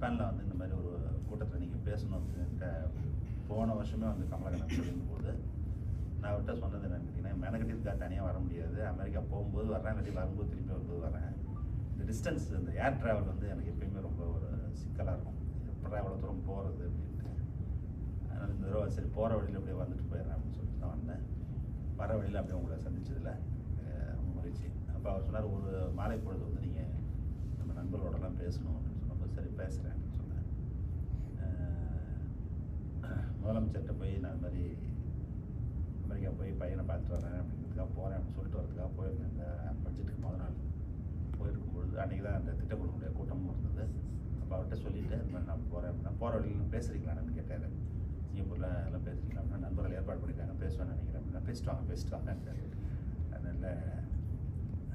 ஜப்பானில் வந்து இந்த மாதிரி ஒரு கூட்டத்தில் நீங்கள் பேசணும் அப்படின்ட்டு போன வருஷமே வந்து கமலக்கண்ணன் சொல்லும்போது நான் அவர்கிட்ட சொன்னது என்னன்னு கேட்டிங்கன்னா, மெனக்கட்டிற்காக தனியாக வர முடியாது, அமெரிக்கா போகும்போது வரேன், இல்லாட்டி வரும்போது திரும்பி வரும்போது வரேன். இந்த டிஸ்டன்ஸ், இந்த ஏர் ட்ராவல் வந்து எனக்கு எப்பயுமே ரொம்ப ஒரு சிக்கலாக இருக்கும். எப்படா எவ்வளோ தூரம் போகிறது அப்படின்ட்டு. அதனால் இந்த தடவை சரி போகிற வழியில் அப்படியே வந்துட்டு போயிடுறேன் அப்படின்னு சொல்லிட்டு தான் வந்தேன். வர வழியில் அப்படியே உங்களை சந்திச்சதில் ரொம்ப மகிழ்ச்சி. அப்போ அவர் சொன்னார், ஒரு மாலை பொழுது வந்து நீங்கள் நம்ம நண்பர்களோடலாம் பேசணும் அப்படின்னு சொன்னப்போ சரி பேசுகிறேன் அப்படின்னு சொன்னேன். முதலமைச்சர்கிட்ட போய் நான் இந்த மாதிரி அமெரிக்கா போய் பையனை பார்த்துட்டு வரேன் அப்படிங்கிறதுக்காக போகிறேன் அப்படின்னு சொல்லிட்டு வரதுக்காக போயிருந்தேன். இந்த பட்ஜெட்டுக்கு முதல் நாள் போயிருக்கும்பொழுது அன்றைக்கி தான் அந்த திட்டக்குழுவுடைய கூட்டமும் இருந்தது. அப்போ அவர்கிட்ட சொல்லிவிட்டு இந்த மாதிரி நான் போகிறேன் அப்படின்னா, போகிற வழியில் பேசுகிறீங்களான்னு கேட்டார். சிங்கப்பூரில் எல்லாம் பேசுகிறீங்களா அப்படின்னா, நண்பர்கள் ஏற்பாடு பண்ணியிருக்காங்க, பேசுவேன்னு நினைக்கிறேன் அப்படின்னா, பேசிட்டு வாங்க. அதனால்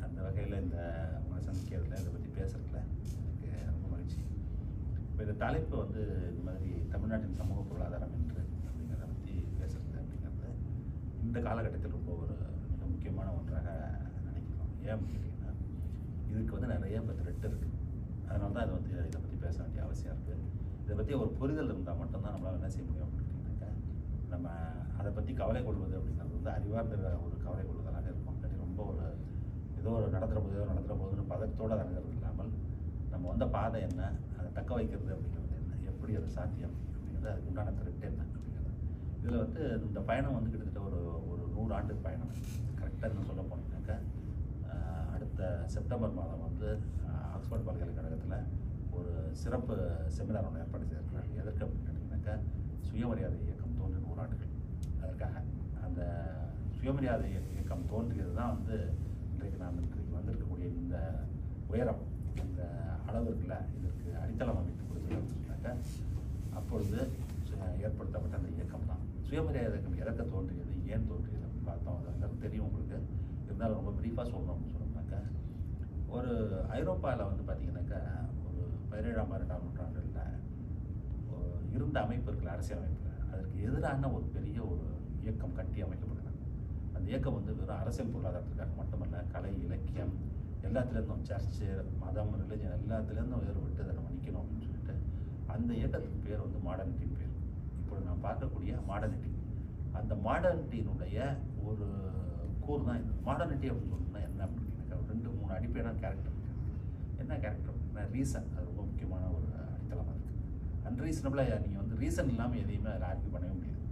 அந்த வகையில் இந்த உங்களை சந்திக்கிறதுல இதை பற்றி பேசுகிறதுல எனக்கு ரொம்ப மகிழ்ச்சி. இப்போ இந்த தலைப்பு வந்து இந்த மாதிரி தமிழ்நாட்டின் சமூக பொருளாதாரம் என்று அப்படிங்கிறத பற்றி பேசுகிறது அப்படிங்கிறது இந்த காலகட்டத்தில் ரொம்ப ஒரு மிக முக்கியமான ஒன்றாக நினைக்கிறோம். ஏன் அப்படின்னு கேட்டிங்கன்னா, இதுக்கு வந்து நிறைய இப்போ த்ரெட் இருக்குது. அதனால தான் இதை பற்றி பேச வேண்டிய அவசியம் இருக்குது. இதை பற்றி ஒரு புரிதல் இருந்தால் மட்டும்தான் நம்மளால் என்ன செய்ய முடியும் அப்படின்னு கேட்டிங்கனாக்கா, நம்ம அதை பற்றி கவலை கொள்வது அப்படிங்கிறது வந்து அறிவார்ந்த ஒரு கவலை கொள்வதாக இருக்கும். இல்லாட்டி ரொம்ப ஒரு ஏதோ ஒரு நடத்துகிற போதுன்னு பதத்தோடு அடங்கிறது இல்லாமல், நம்ம வந்த பாதை என்ன, அதை தக்க வைக்கிறது அப்படிங்கிறது என்ன, எப்படி அது சாத்தியம் அப்படிங்கிறது, அதுக்கு உண்டான த்ரெட் என்ன அப்படிங்கிறது. இதில் வந்து இந்த பயணம் வந்து கிட்டத்தட்ட ஒரு 100 ஆண்டு பயணம். கரெக்டாக இன்னும் சொல்ல போனீங்கன்னாக்கா, அடுத்த செப்டம்பர் மாதம் வந்து ஆக்ஸ்போர்ட் பல்கலைக்கழகத்தில் ஒரு சிறப்பு செமினார் ஒன்று ஏற்பாடு செய்திருக்கிறாங்க. எதற்கு அப்படின்னு கேட்டிங்கனாக்கா, சுயமரியாதை இயக்கம் தோன்றி 100 ஆண்டுகள். அதற்காக அந்த சுயமரியாதை இயக்கம் தோன்றியது தான் வந்து இன்றைக்கு வந்திருக்கக்கூடிய இந்த உயரம், இந்த அளவு இருக்குல்ல, இதற்கு அடித்தளம் அமைத்து கொடுத்தது அப்படின்னு சொன்னாக்கா, அப்பொழுது ஏற்படுத்தப்பட்ட அந்த இயக்கம் தான் சுயமரியாதை இயக்கம். எதற்கு தோன்றியது, ஏன் தோன்றியது அப்படின்னு பார்த்தோம். அது தெரியும் உங்களுக்கு. இருந்தாலும் ரொம்ப பிரீஃபாக சொல்லணும் அப்படின்னு சொன்னோம்னாக்கா, ஒரு ஐரோப்பாவில் வந்து பார்த்திங்கனாக்கா, ஒரு 17ஆம் 12ஆம் நூற்றாண்டில் இருந்த அமைப்பு இருக்குல்ல, அரசியல் அமைப்பில், அதற்கு எதிரான ஒரு பெரிய ஒரு இயக்கம் கட்டி அமைக்கப்படுகிறது. அந்த இயக்கம் வந்து வெறும் அரசியல் பொருளாதாரத்துக்காக மட்டுமல்ல, கலை, இலக்கியம் எல்லாத்துலேருந்தும், சர்ச்சு, மதம், ரிலிஜன் எல்லாத்துலேருந்தும் வேறுபட்டு அதை நம்ம நிற்கணும் அப்படின்னு சொல்லிட்டு அந்த இயக்கத்துக்கு பேர் வந்து மாடர்னிட்டின் பேர். இப்போ நான் பார்க்கக்கூடிய மாடர்னிட்டி, அந்த மாடர்னிட்டியினுடைய ஒரு கூறு தான் இது. மாடர்னிட்டி அப்படின்னு சொன்னோம்னா என்ன அப்படின்னு கேட்டால், 2-3 அடிப்படையான கேரக்டர் இருக்குது. என்ன கேரக்டர் அப்படின்னா, ரீசன். அது ரொம்ப முக்கியமான ஒரு அடித்தளமாக இருக்குது. அன்ரீசனபிளாக நீங்கள் வந்து ரீசன் இல்லாமல் எதையுமே அதில் ஆர்கியூ பண்ணவே முடியாது.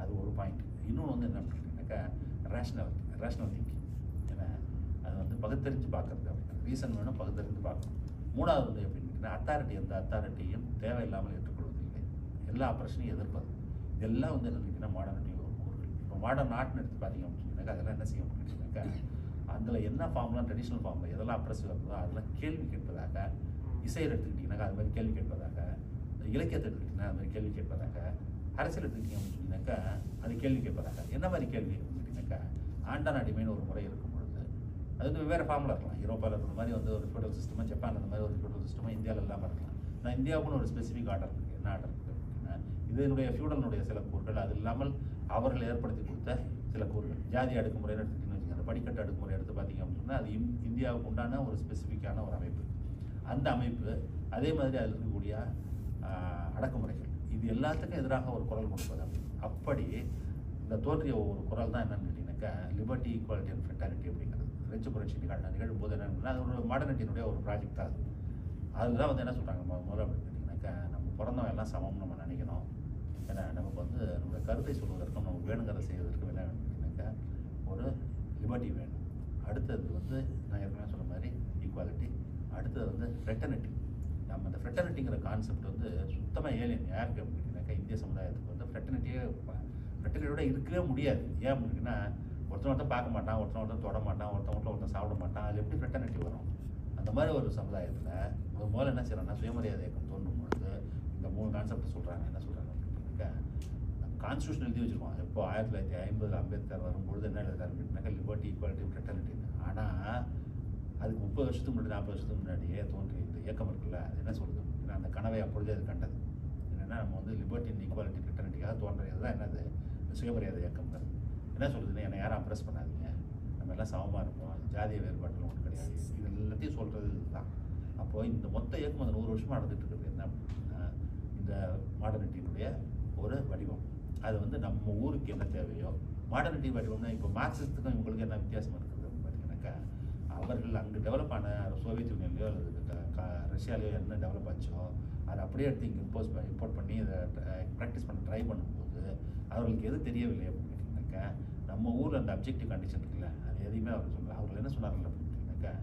அது ஒரு பாயிண்ட். இன்னொன்று வந்து என்ன அப்படின்னாக்கா, ரேஷ்னல் திங்கிங். ஏன்னா அது வந்து பகுத்தறிஞ்சு பார்க்குறது அப்படின்னா, ரீசன் வேணும், பகுத்தறிஞ்சு பார்க்கணும். 3வது வந்து எப்படின்னு கேட்டிங்கன்னா, அத்தாரிட்டி. எந்த அத்தாரிட்டியும் தேவையில்லாமல் ஏற்றுக்கொள்வதில்லை, எல்லா பிரச்சனையும் எதிர்ப்பது. இதெல்லாம் வந்து என்ன கேட்டிங்கன்னா மாடர்னிட்டி ஒரு கூறுகள். இப்போ மாடர்ன் ஆர்ட்னு எடுத்து பார்த்தீங்க அப்படின்னாக்கா, அதெல்லாம் என்ன செய்யும் அப்படின்னாக்கா, அதில் என்ன ஃபார்ம்லாம் ட்ரெடிஷ்னல் ஃபார்மில் எதெல்லாம் அப்ரெசிவ் இருந்ததோ அதெல்லாம் கேள்வி கேட்பதாக, இசையை எடுத்துக்கிட்டிங்கனாக்கா அது மாதிரி கேள்வி கேட்பதாக, இலக்கியத்தை எடுத்துக்கிட்டிங்கன்னா அது மாதிரி கேள்வி கேட்பதாக, அரசியல் எடுத்துக்கிட்டீங்க அப்படின்னாக்கா அது கேள்வி கேட்பதாக. என்ன மாதிரி கேள்வி அப்படின்னாக்கா, ஆண்டான் அடிமைன்னு ஒரு முறை இருக்கும் பொழுது அது வந்து வெவ்வேறு ஃபார்மில் இருக்கலாம். யூரோப்பாவில் இருக்கிற மாதிரி வந்து ஒரு ஃபியூடல் சிஸ்டமோ, ஜப்பான் அந்த மாதிரி ஒரு ஃபியூடல் சிஸ்டமோ இந்தியாவில் இல்லாமல் இருக்கலாம். நான் இந்தியாவுக்குன்னு ஒரு ஸ்பெசிஃபிக் ஆர்டர் இருக்குது. என்ன ஆர்டர் இருக்குது அப்படின்னா, இதனுடைய ஃபியூடலினுடைய சில கூறுகள், அது இல்லாமல் அவர்கள் ஏற்படுத்தி கொடுத்த சில கூறுகள். ஜாதி அடுக்குமுறைன்னு எடுத்துக்கிட்டீங்கன்னு வச்சுக்கோங்க, அந்த படிக்கட்டு அடுக்குமுறை எடுத்து பார்த்தீங்க அப்படின்னா, அது இந்தியாவுக்கு உண்டான ஒரு ஸ்பெசிஃபிக்கான ஒரு அமைப்பு. அந்த அமைப்பு அதே மாதிரி அதில் இருக்கக்கூடிய அடக்குமுறைகள், இது எல்லாத்துக்கும் எதிராக ஒரு குரல் கொடுப்பது. அப்படி இந்த தோன்றிய ஒரு குரல் தான் என்னன்னு கேட்டிங்கனாக்கா, லிபர்ட்டி, ஈக்குவாலிட்டி அண்ட் ஃப்ரெட்டர்னிட்டி அப்படிங்கிறது. பிரெஞ்சு புரட்சி நிகழும் போது என்னன்னா, அது ஒரு மாடர்னிட்டியினுடைய ஒரு ப்ராஜெக்ட் தான். அதில் தான் வந்து என்ன சொல்கிறாங்க முதல்ல அப்படின்னு கேட்டிங்கனாக்கா, நம்ம பிறந்தவங்க எல்லாம் சமம்னு நம்ம நினைக்கணும். ஏன்னா நமக்கு வந்து நம்மளுடைய கருத்தை சொல்வதற்கும் நமக்கு வேணுங்கிறத செய்வதற்கும் என்ன வேணும் அப்படின்னாக்கா, ஒரு லிபர்ட்டி வேணும். அடுத்தது வந்து நான் ஏற்கனவே சொன்ன மாதிரி ஈக்குவாலிட்டி. அடுத்தது வந்து ஃப்ரெட்டர்னிட்டி. நம்ம இந்த ஃப்ரெட்டர்னிட்டிங்கிற கான்செப்ட் வந்து சுத்தமாக ஏலியன். யாருக்கு அப்படின்னாக்கா, இந்திய சமுதாயத்துக்கு வந்து ஃப்ரெட்டர்னிட்டியோட இருக்கவே முடியாது. ஏன் அப்படின்னா, ஒருத்தன் பார்க்க மாட்டான், ஒருத்தன் தொட மாட்டான், ஒருத்தன் சாப்பிட மாட்டான். அதில் எப்படி ஃப்ரெட்டர்னிட்டி வரும்? அந்த மாதிரி ஒரு சமுதாயத்தில் முதல்ல என்ன செய்யறாங்கன்னா, சுயமரியாதை இயக்கம் தோன்றும் பொழுது இந்த 3 கான்செப்ட் சொல்கிறாங்க. என்ன சொல்கிறாங்க அப்படின்னாக்கா, கான்ஸ்டியூஷன் எழுதி வச்சுருக்கோம். எப்போ 1950 அம்பேத்கர் வரும்பொழுது என்ன எழுதுறாரு அப்படின்னாக்கா, லிபர்ட்டி, ஈக்குவாலிட்டி, ஃப்ரெட்டர்னிட்டின்னு. ஆனால் அதுக்கு 30 வருஷத்துக்கு முன்னாடி, 40 வருஷத்துக்கு முன்னாடியே தோன்றி இந்த இயக்கம் இருக்குல்ல, அது என்ன சொல்லுது அப்படின்னா, அந்த கனவை அப்பொழுதே அது கண்டது. என்னென்னா, நம்ம வந்து லிபர்ட்டி, ஈக்குவாலிட்டி, ஃப்ரெட்டர்னிட்டிக்காக தோன்றியது தான் என்னது, சுயமரியாதை இயக்கம்ங்கிறது. என்ன சொல்லுதுன்னா, என்னை யாரும் அப்ரெஸ் பண்ணாதீங்க, நம்ம எல்லாம் சமமாக இருப்போம், ஜாதிய வேறுபாட்டில் ஒன்றும் கிடையாது, இது எல்லாத்தையும் சொல்கிறது இதுதான். அப்போது இந்த மொத்த இயக்கம் அந்த 100 வருஷமாக நடந்துகிட்டு இருக்கிறது என்ன இந்த மாடர்னிட்டியினுடைய ஒரு வடிவம். அது வந்து நம்ம ஊருக்கு என்ன தேவையோ மாடர்னிட்டி வடிவம்னா இப்போ மார்க்சிஸ்ட்டுக்கும் இவங்களுக்கு என்ன வித்தியாசம் இருக்குது அப்படின்னு பார்த்தீங்கன்னாக்கா, அவர்கள் அங்கே டெவலப் ஆன சோவியத் யூனியன்லையோ அல்லது ரஷ்யாலையோ என்ன டெவலப் ஆச்சோ அதை அப்படியே எடுத்து இங்கே இம்போர்ட் பண்ணி அதை ப்ராக்டிஸ் பண்ண ட்ரை பண்ணும்போது அவர்களுக்கு எது தெரியவில்லை அப்படின்னு கேட்டிங்கனாக்கா, நம்ம ஊரில் அந்த அப்ஜெக்டிவ் கண்டிஷன் இருக்குல்ல, அது எதையுமே அவர் சொல்லல. அவர்கள் என்ன சொன்னார்கள் அப்படின்னு கேட்டிங்கனாக்கா,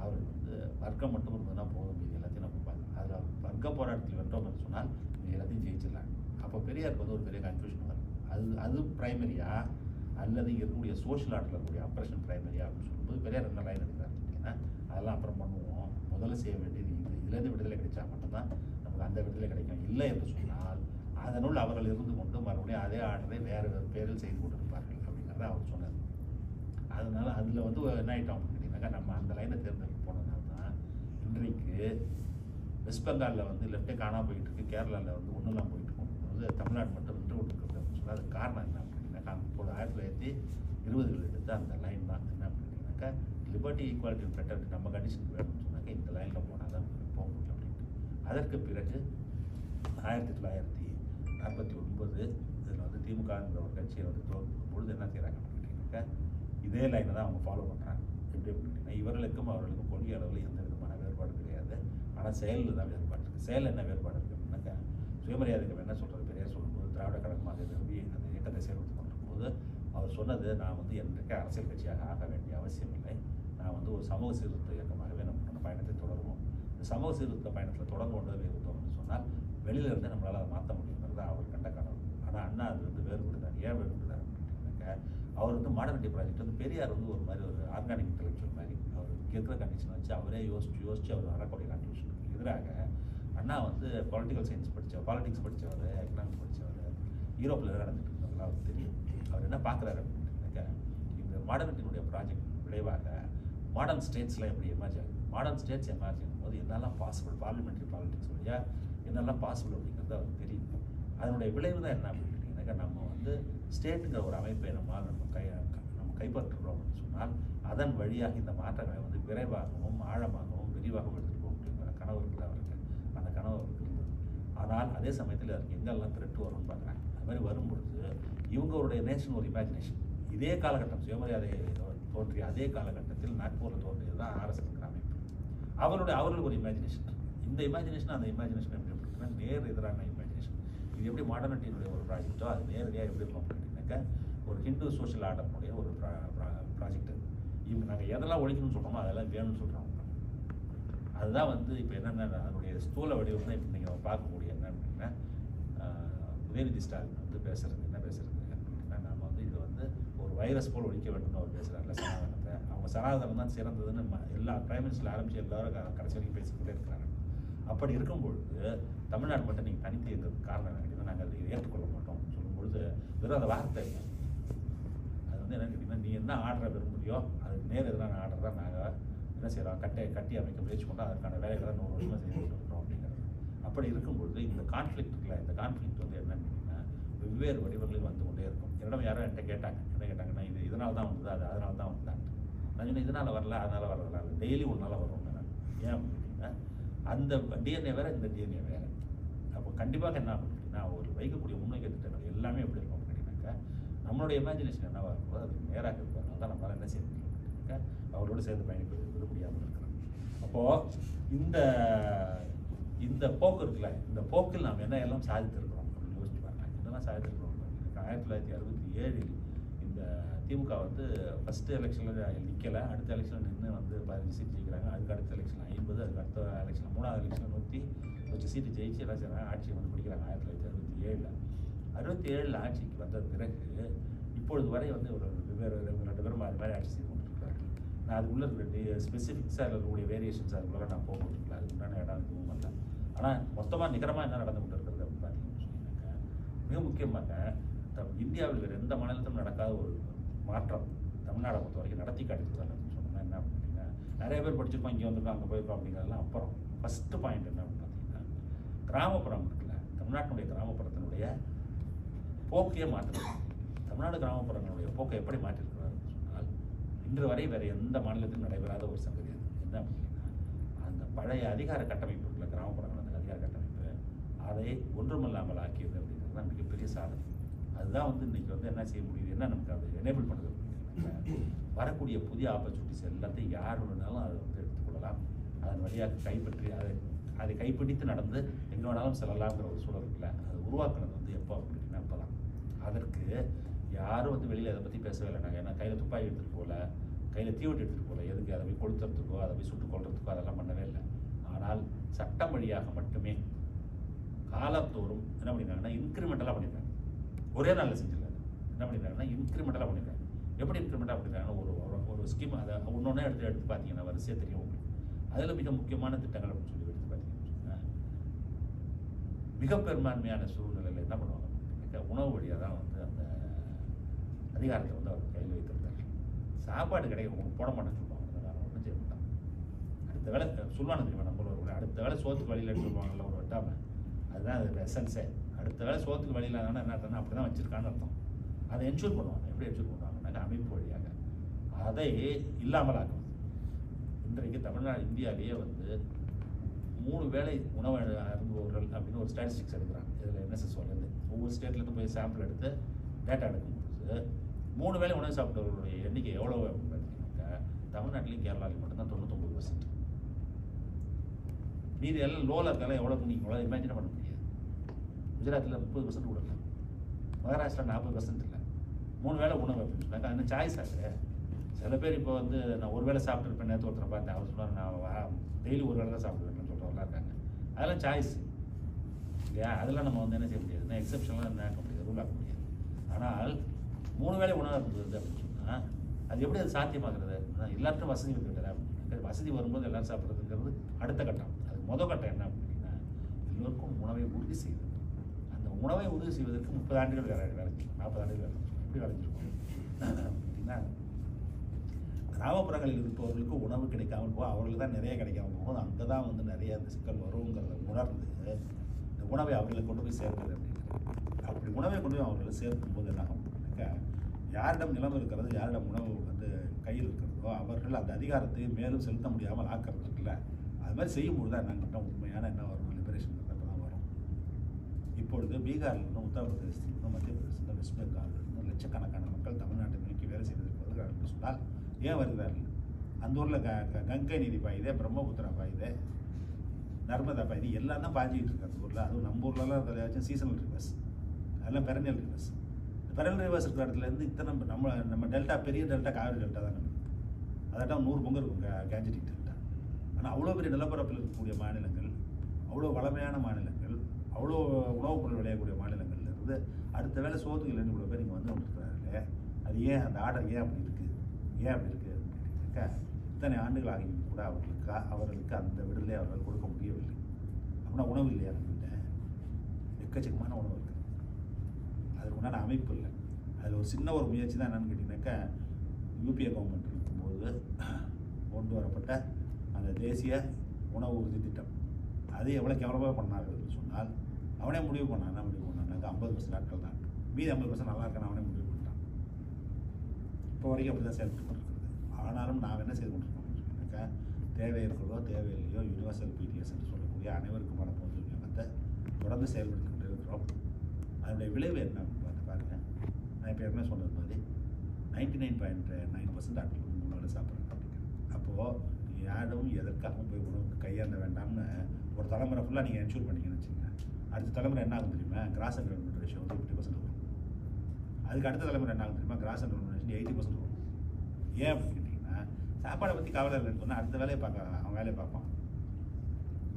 அவர் வந்து வர்க்கம் மட்டும் இருந்ததுன்னா போதும், இது எல்லாத்தையும் நம்ம பார்க்கலாம். அதில் வர்க்க போராட்டத்தில் வென்றோம் என்று சொன்னால் இது எல்லாத்தையும் ஜெயிச்சிடலாம். அப்போ பெரியாருக்கு வந்து ஒரு பெரிய கன்ஃபியூஷன் வரும். அது பிரைமரியா அல்லது இங்கே இருக்கக்கூடிய சோஷியல் ஆர்ட்டில் இருக்கக்கூடிய அப்ரேஷன் பிரைமரியா அப்படின்னு சொல்லும்போது பெரியார் என்ன லைன் எடுக்கிறார் அப்படின்னா, அதெல்லாம் அப்புறம் பண்ணுவோம், முதல்ல செய்ய வேண்டியது இதுலேருந்து விடுதலை கிடைச்சா மட்டும்தான் நமக்கு அந்த விடுதலை கிடைக்கும். இல்லை என்று சொன்னால் அதனுள் அவர்கள் இருந்து கொண்டு மறுபடியும் அதே ஆர்டரை வேறு பேரில் செய்து கொண்டிருப்பார்கள் அப்படிங்கிறத அவர் சொன்னார். அதனால அதில் வந்து என்ன ஆகிட்டோம் அப்படின்னு கேட்டிங்கனாக்கா, நம்ம அந்த லைனை தேர்ந்தெடுக்க போனதுனால தான் இன்றைக்கு வெஸ்ட் பெங்காலில் வந்து லெஃப்டே காணாமல் போயிட்டு இருக்கு, கேரளாவில் வந்து ஒன்றுலாம் போயிட்டு இருக்கும்போது தமிழ்நாடு மட்டும் நின்று கொண்டிருக்கிறது அப்படின்னு சொன்னால் அது காரணம் என்ன அப்படின்னாக்கா, அப்போது 1920 எடுத்த அந்த லைன் தான். என்ன அப்படின்னாக்கா, லிபர்ட்டி ஈக்குவாலிட்டி ஃப்ரெட்டர்ட்டி நம்ம கண்டிஷனுக்கு வேணும்னு சொன்னாக்க இந்த லைனில் போனால் தான் போக முடியும் அப்படின்ட்டு. அதற்கு பிறகு 1949 இதில் வந்து திமுகங்கிற ஒரு கட்சியை வந்து தோற்கும் பொழுது என்ன செய்கிறாங்க அப்படின்னு கேட்டிங்கனாக்கா, இதே லைனை தான் அவங்க ஃபாலோ பண்ணுறாங்க. எப்படி அப்படின்னா, இவர்களுக்கும் அவர்களுக்கும் கொள்கை அளவில் எந்த விதமான வேறுபாடு கிடையாது, ஆனால் செயலில் தான் வேறுபாடு இருக்குது. செயல் என்ன வேறுபாடு இருக்குது அப்படின்னாக்கா, சுயமரியாதைக்கு என்ன சொல்கிறது, பெரியார் சொல்லும்போது திராவிட கழகமாக விரும்பி அந்த இயக்கத்தை செயல்படுத்தி கொண்டிருக்கும்போது அவர் சொன்னது, நான் வந்து என்றைக்கு அரசியல் கட்சியாக ஆக வேண்டிய அவசியம் இல்லை, நான் வந்து ஒரு சமூக சீர்திருத்த இயக்கமாகவே நம்ம பயணத்தை தொடருவோம். இந்த சமூக சீர்திருத்த பயணத்தில் தொடர்ந்து கொண்டே இருந்தோம் என்று சொன்னால் வெளியில் இருந்து நம்மளால் அதை மாற்ற முடியுங்கிறது அவர் கண்ட கனவு. ஆனால் அண்ணா அது வந்து வேறுபடுத்தார். ஏன் வேறுபடுத்தார் அப்படின்னாக்கா, அவர் வந்து மாடர்னிட்டி ப்ராஜெக்ட் வந்து பெரியார் வந்து ஒரு மாதிரி ஒரு ஆர்கானிக் இன்டெலெக்சுவல் மாதிரி அவர் இருக்கிற கண்டிஷன் வச்சு அவரே யோசிச்சு அவர் வரக்கூடிய கன்க்ளூஷனுக்கு எதிராக அண்ணா வந்து பொலிட்டிக்கல் சயின்ஸ் படித்தவர், பாலிடிக்ஸ் படித்தவர், எக்கனாமிக்ஸ் படித்தவர், யூரோப்பில் நடந்துட்டு இருந்தவங்களாம் அவருக்கு தெரியும். அவர் என்ன பார்க்குறாரு அப்படின்னாக்கா, இந்த மாடர்னிட்டியினுடைய ப்ராஜெக்ட் விளைவாக மாடர்ன் ஸ்டேட்ஸ்லாம் எப்படி எமர்ஜ் ஆகுது, மாடர்ன் ஸ்டேட்ஸ் எமர்ஜ் ஆகும்போது என்னெல்லாம் பாசிபிள், பார்லிமெண்ட்ரி பாலிடிக்ஸ் வழியாக என்னெல்லாம் பாசிபிள் அப்படிங்கிறது அவருக்கு தெரியும். அதனுடைய விளைவு தான் என்ன அப்படின்னு கேட்டிங்கனாக்கா, நம்ம வந்து ஸ்டேட்டுங்கிற ஒரு அமைப்பை நம்ம கைப்பற்றுறோம் அப்படின்னு சொன்னால் அதன் வழியாக இந்த மாற்றங்களை வந்து விரைவாகவும் ஆழமாகவும் விரிவாகவும் எடுத்துகிட்டு போக முடியுங்கிற கனவு இருக்குது அவருக்கு. அந்த கனவு அவருக்கு இருந்தது. ஆனால் அதே சமயத்தில் அதுக்கு எங்கெல்லாம் த்ரெட் வரும்னு பார்க்குறாங்க. அது மாதிரி வரும்பொழுது இவங்களுடைய நேஷன் ஒரு இமேஜினேஷன். இதே காலகட்டம் சுயமரியாதை தோன்றிய அதே காலகட்டத்தில் நாக்பூரில் தோன்றியது தான் ஆர்எஸ்எஸ்ங்கிற அமைப்பு. அவர்களுக்கு ஒரு இமேஜினேஷன். இந்த இமேஜினேஷன் அந்த இமேஜினேஷன் எப்படி இருக்குன்னா நேர் எதிரான இமேஜினேஷன். இது எப்படி மாடர்னிட்டியினுடைய ஒரு ப்ராஜெக்டோ அது நேரடியாக எப்படி இருக்கும் அப்படின்னாக்கா, ஒரு ஹிந்து சோஷியல் ஆர்டர்னுடைய ஒரு ப்ராஜெக்ட். இவங்க நாங்கள் எதெல்லாம் ஒழிக்கணும்னு சொல்கிறோமோ அதெல்லாம் வேணும்னு சொல்கிறாங்க. அதுதான் வந்து இப்போ என்னென்ன அதனுடைய ஸ்தூல வடிவம் தான் இப்போ நீங்கள் பார்க்கக்கூடிய என்ன அப்படின்னா, உதயநிதி ஸ்டாலின் வந்து பேசுகிறது என்ன பேசுகிறது அப்படின்னா, நம்ம வந்து இது வந்து ஒரு வைரஸ் போல் ஒழிக்க வேண்டும்னு அவர் பேசுகிறாருல சனாதனத்தை. அவங்க சனாதனம் தான் சிறந்ததுன்னு எல்லா பிரைம் மினிஸ்டர் ஆரம்பித்து எல்லாரும் கடைசி வரைக்கும் பேசிக்கிட்டே இருக்கிறாங்க. அப்படி இருக்கும்பொழுது தமிழ்நாடு மட்டும் நீங்கள் தனித்து இருக்கிறதுக்கு காரணம் என்ன கேட்டிங்கன்னா, நாங்கள் அதை ஏற்றுக்கொள்ள மாட்டோம் சொல்லும்பொழுது வெறும் அந்த வார்த்தை அது வந்து என்ன கேட்டிங்கன்னா, நீ என்ன ஆர்டரை விரும்புறியோ அதுக்கு நேர் எதிரான ஆர்டர் தான் நாங்கள் என்ன செய்கிறோம், கட்டி அமைக்க முயற்சி பண்ணோம், அதற்கான வேலைகளை 100 வருஷமாக செய்துட்டு இருக்கிறோம் அப்படிங்கிறது. அப்படி இருக்கும்பொழுது இந்த கான்ஃப்ளிக்ட் இருக்குல்ல, இந்த கான்ஃப்ளிக்ட் வந்து என்னன்னு கேட்டிங்கன்னா வெவ்வேறு வடிவங்களில் வந்து கொண்டே இருக்கும். என்னிடம் யாரும் என்கிட்ட கேட்டாங்க, என்ன கேட்டாங்கன்னா, இது இதனால தான் வந்தது, அது அதனால தான் வந்தாங்க. நான் சொன்னேன், இதனால் வரல அதனால் வரல, அது டெய்லி ஒரு நாளாக வரும். நான் ஏன் அப்படின்னா அந்த டிஎன்ஏ வேறு, இந்த டிஎன்ஏ வேறு. அப்போ கண்டிப்பாக என்ன அப்படின்னா ஒரு வைக்கக்கூடிய முன்வைக்க திட்டங்கள் எல்லாமே எப்படி இருக்கும் அப்படின்னாக்கா, நம்மளுடைய இமேஜினேஷன் என்னவாக இருக்கோ அதுக்கு நேராக இருக்கிறதுனால தான் நம்மளால் என்ன செய்ய முடியும் அப்படின்னாக்கா அவரோடு சேர்ந்து பயணிப்பது முடியாமல் இருக்கிறோம். அப்போது இந்த போக்கு இருக்குல்ல, இந்த போக்கில் நாம் என்ன எல்லாம் சாதித்திருக்கிறோம் அப்படின்னு யோசிச்சு பாருங்க. என்னெல்லாம் சாதித்திருக்கிறோம். 1967 இந்த திமுக வந்து ஃபஸ்ட்டு எலெக்ஷனில் நிற்கலை, அடுத்த எலெக்ஷனில் நின்று வந்து 15 சீட் ஜெயிக்கிறாங்க. அதுக்கு அடுத்த எலெக்ஷன் 50, அதுக்கு அடுத்த எலெக்ஷன் 3வது எலெக்ஷன் 108 சீட்டு ஜெயிச்சு எல்லாம் செய்கிறாங்க, ஆட்சியை வந்து பிடிக்கிறாங்க. 1967 ஆட்சிக்கு வந்த பிறகு இப்பொழுது வரை வந்து ஒரு வெவ்வேறு 2 பேரும் அது மாதிரி ஆட்சி செய்து கொண்டிருக்கிறார்கள். நான் அதுக்குள்ளே இருக்கிற ஸ்பெசிஃபிக்ஸாக இருக்கக்கூடிய வேரியேஷன்ஸ் அதுக்குள்ள நான் போக முடியல, அதுக்கு உண்டான இடம் எதுவும் இல்லை. ஆனால் மொத்தமாக நிகரமாக என்ன நடந்து கொண்டு இருக்கிறது அப்படின்னு பார்த்தீங்கன்னு சொன்னீங்கன்னாக்கா, மிக முக்கியமாக இந்தியாவில் வேறு எந்த மாநிலத்திலும் நடக்காத ஒரு மாற்றம் தமிழ்நாடை பொறுத்த வரைக்கும் நடத்தி காட்டிருக்காங்க அப்படின்னு சொன்னால் என்ன அப்படின்னா, நிறைய பேர் படிச்சிருக்கோம், இங்கே வந்துருக்கோம், அங்கே போயிருக்கோம் அப்படிங்கிறதெல்லாம் அப்புறம். ஃபஸ்ட்டு பாயிண்ட் என்ன அப்படின்னு பார்த்தீங்கன்னா, கிராமப்புறம் இருக்குல்ல, தமிழ்நாட்டினுடைய கிராமப்புறத்தினுடைய போக்கையே மாற்றிருக்காங்க. தமிழ்நாடு கிராமப்புறங்களுடைய போக்கை எப்படி மாற்றிருக்கிறாருன்னு சொன்னால், இன்று வரை வேறு எந்த மாநிலத்திலும் நடைபெறாத ஒரு சங்கதி அது. என்ன அப்படின்னா, அந்த பழைய அதிகார கட்டமைப்பு இருக்குல்ல, கிராமப்புறங்கள் அந்த அதிகார கட்டமைப்பு, அதை ஒன்றுமில்லாமல் ஆக்கியது அப்படிங்கிறது தான் மிகப்பெரிய சாதனை. அதுதான் வந்து இன்றைக்கி வந்து என்ன செய்ய முடியுது, என்ன நமக்கு அதை எனேபிள் பண்ணுறது அப்படிங்கிறது, வரக்கூடிய புதிய ஆப்பர்ச்சுனிட்டிஸ் எல்லாத்தையும் யார் வேணாலும் அதை வந்து எடுத்துக்கொள்ளலாம். அதன் வழியாக கைப்பற்றி அதை கைப்பிடித்து நடந்து எங்கே வேணாலும் செல்லலாம்ங்கிற ஒரு சூழல் இருக்குல்ல, அதை உருவாக்குனது வந்து எப்போ அப்படின்னா அப்போ தான். அதற்கு யாரும் வந்து வெளியில் அதை பற்றி பேசவே இல்லை. நாங்கள் ஏன்னா கையில் துப்பாக்கி எடுத்துகிட்டு போகல, கையில் தீவட்டி எடுத்துகிட்டு போகல, எதுக்கு அதை போய் கொளுத்துறதுக்கோ அதை போய் சுட்டு கொள்றதுக்கோ அதெல்லாம் பண்ணவே இல்லை. ஆனால் சட்டம் வழியாக மட்டுமே காலத்தோறும் என்ன பண்ணியிருக்காங்கன்னா இன்க்ரிமெண்டலாக பண்ணியிருக்காங்க. ஒரே நாளில் செஞ்சிருக்காங்க. என்ன பண்ணியிருக்காங்கன்னா இன்க்ரிமெண்டலாக பண்ணியிருக்காங்க. எப்படி இன்க்ரிமெண்ட்டாக பண்ணியிருக்காங்கன்னா ஒரு ஸ்கீம் அதை ஒன்று எடுத்து பார்த்தீங்கன்னா வரிசையாக தெரியும் உங்களுக்கு. அதில் மிக முக்கியமான திட்டங்கள் அப்படின்னு சொல்லி எடுத்து பார்த்தீங்கன்னா மிக பெரும்பான்மையான சூழ்நிலையில் என்ன பண்ணுவாங்க, உணவு வழியாக தான் வந்து அந்த அதிகாரத்தை வந்து அவர் கையில் வைத்திருந்தார். சாப்பாடு கிடைக்கும் உங்களுக்கு போட மாட்டேன்னு சொல்லுவாங்க, அதனால் ஒன்றும் செய்ய மாட்டாங்க. அடுத்த வேலை சொல்லுவானு தெரியுமா நம்மளோட அடுத்த வேலை சோத்துக்கு வழியில் சொல்லுவாங்கல்ல ஒரு வெட்டாமல், அதுதான் அது எசன்ஸே. அடுத்த வேலை சோத்துக்கு வழியில் இருந்தால் என்ன அர்த்தம்னா அப்படி தான் வச்சுருக்கான்னு அர்த்தம். அதை என்ஷூர் பண்ணுவாங்க. எப்படி என்ஷூர் பண்ணுவாங்கன்னாக்க அமைப்பு வழியாக அதை இல்லாமல் ஆக்கும். இன்றைக்கு இந்தியாவிலேயே வந்து 3 வேளை உணவு அருந்துபவர்கள் அப்படின்னு ஒரு ஸ்டாட்டிஸ்டிக்ஸ் எடுக்கிறாங்க. இதில் NSSலேருந்து ஒவ்வொரு ஸ்டேட்லேருந்து போய் சாம்பிள் எடுத்து டேட்டா எடுக்கும்போது 3 வேளை உணவு சாப்பிட்டவர்களுடைய எண்ணிக்கை எவ்வளோ அப்படின்னு பார்த்தீங்கன்னாக்கா தமிழ்நாட்டிலையும் கேரளாலையும் மட்டும்தான் 99%. மீதி எல்லாம் லோவில் இருக்கால எவ்வளோக்கு நீங்கள் இமேஜின் பண்ண முடியாது. குஜராத்தில் 30% கூட இல்லை, மகாராஷ்டிரா 40% இல்லை. 3 வேளை உணவு அப்படின்னு சொன்னாக்கா அது சாய்ஸ் ஆகுது. சில பேர் இப்போ வந்து நான் ஒரு வேளை சாப்பிட்டுருப்பேன், நேற்று ஒருத்தரை பார்த்தேன், அவர் சொன்னார் நான் டெய்லி ஒரு வேளை தான் சாப்பிடுவேன்னு சொல்கிறவங்களாம் இருக்காங்க. அதெல்லாம் சாய்ஸ் இல்லையா, அதெல்லாம் நம்ம வந்து என்ன செய்ய முடியாது, எக்ஸப்ஷன்லாம் என்ன ஆக்க முடியாது, ரூல் ஆக்க முடியாது. ஆனால் 3 வேளை உணவு இருந்தது அப்படின்னு சொன்னால் அது எப்படி அது சாத்தியமாகிறது, எல்லாருக்கும் வசதி வந்துக்கிட்டது அப்படின்னு வசதி வரும்போது எல்லோரும் சாப்பிட்றதுங்கிறது அடுத்த கட்டம். அது முதல் கட்டம் என்ன அப்படின்னா எல்லோருக்கும் உணவை உறுதி செய்வது. அந்த உணவை உறுதி செய்வதற்கு 30 ஆண்டுகள் வேலைக்கு 40 ஆண்டுகள் வேலை எப்படி வேலைஞ்சிருக்கும் அப்படின்னா கிராமப்புறங்களில் இருப்பவர்களுக்கு உணவு கிடைக்காமல் போகும், அவர்களுக்கு தான் நிறைய கிடைக்காம போகும். அங்கே தான் வந்து நிறைய அந்த சிக்கல் வருங்கிறத உணர்ந்து இந்த உணவை அவர்களுக்கு கொண்டு போய் சேர்க்கிறது அப்படிங்கிறது. அப்படி உணவை கொண்டு போய் அவர்களை சேர்க்கும் போது என்ன ஆகும்னாக்கா யாரிடம் நிலம் இருக்கிறது, யாரிடம் உணவு வந்து கையில் இருக்கிறதோ அவர்கள் அந்த அதிகாரத்தை மேலும் செலுத்த முடியாமல் ஆக்கிறது இருக்குல்ல, அது மாதிரி செய்யும்போது தான் என்னங்கிட்ட உண்மையான என்ன வரும், லிபரேஷன் அப்போ தான் வரும். இப்பொழுது பீகார்லேருந்து உத்தரப்பிரதேசத்துலேருந்து மத்திய பிரதேசத்தில் வெஸ்ட் பெங்காலிலிருந்து லட்சக்கணக்கான மக்கள் தமிழ்நாட்டை நோக்கி வேலை செய்வதற்கு வருகிறார்கள் என்று சொன்னால் ஏன் வருகிறார்கள்? அந்த ஊரில் கங்கை நதி பாயுதே, பிரம்மபுத்திரா பாயுதே, நர்மதா பாயுது, எல்லாம் தான் பாய்ஞ்சிக்கிட்டு இருக்கு அந்த ஊரில். அதுவும் நம்ம ஊர்லலாம் இருக்கிறதாச்சும் சீசனல் ரிவர்ஸ், அதெல்லாம் பெரனியல் ரிவர்ஸ். இந்த பெரனியல் ரிவர்ஸ் இருக்கிற இடத்துலேருந்து இத்தனை நம்ம டெல்டா, பெரிய டெல்டா காவிரி டெல்டா தான் நம்ம, அதாட்டம் 100 பொங்கல் இருக்கும் கேஞ்சடிக் டெல்டா. ஆனால் அவ்வளோ பெரிய நிலப்பரப்பில் இருக்கக்கூடிய மாநிலங்கள், அவ்வளோ வளமையான மாநிலங்கள், அவ்வளோ உணவுப் பொருள் விளையக்கூடிய மாநிலங்கள்லேருந்து அடுத்த வேலை சோத்துக்கு இல்லைன்னு இவ்வளோ பேர் இங்கே வந்து கொண்டிருக்கிறார்களே, அது ஏன் அந்த ஆர்டர் ஏன் அப்படி இருக்குது, ஏன் அப்படி இருக்குது அப்படின்னாக்கா இத்தனை ஆண்டுகள் ஆகியும் கூட அவர்களுக்கு அந்த விடுதலை அவர்கள் கொடுக்க முடியவில்லை. அப்படின்னா உணவு இல்லையா நம்மகிட்ட? எக்கச்சக்கமான உணவு இருக்குது, அதுக்கு உண்டான அமைப்பு இல்லை. அதில் ஒரு சின்ன ஒரு முயற்சி தான் என்னென்னு கேட்டிங்கனாக்கா யூபிஏ கவர்மெண்ட் இருக்கும்போது கொண்டு வரப்பட்ட அந்த தேசிய உணவு உறுதி திட்டம். அது எவ்வளோ கேவலமாக பண்ணார்கள் என்று சொன்னால் அவனே முடிவு பண்ணான். என்ன முடிவு பண்ணான்னாக்கா 50% நாட்கள் தான், மீதி 50% நல்லா இருக்கான்னு அவனே முடிவு பண்ணிட்டான். இப்போ வரைக்கும் அப்படி தான் செயல்பட்டு கொண்டிருக்கிறது. ஆனாலும் நாம் என்ன செய்து கொண்டிருக்கோம் அப்படின்னாக்கா தேவை இருக்கிறதோ தேவையில்லையோ யூனிவர்சல் PTS என்று சொல்லக்கூடிய அனைவருக்குமான பொது விநியோகத்தை தொடர்ந்து செயல்படுத்தி கொண்டு இருக்கிறோம். அதனுடைய விளைவு என்ன பார்த்து பாருங்கள். நான் இப்போ ஏற்கனவே சொன்னது மாதிரி 99.9% ஆட்கள் உணவு சாப்பிட்றாங்க அப்படிங்கிறது. அப்போது யாரும் எதற்காகவும் போய் உணவுக்கு கையாண்ட வேண்டாம்னு ஒரு தலைமுறை ஃபுல்லாக நீங்கள் என்ஷூர் பண்ணிங்கன்னு வச்சுங்க. அடுத்த தலைமுறை என்ன ஆகும் தெரியுமா, கிராஸ் என்ரோல்மெண்ட் ரேஷியோ வந்து 50% வரும். அதுக்கு அடுத்த தலைமுறை என்ன ஆகும் தெரியுமா, கிராஸ் என்ரோல்மெண்ட் ரேஷியோ 80% வரும். ஏன் அப்படின்னு கேட்டிங்கன்னா சாப்பாடை பற்றி கவலை இல்லைன்னு சொன்னால் அடுத்த வேலையை அவன் வேலையை பார்ப்பான்.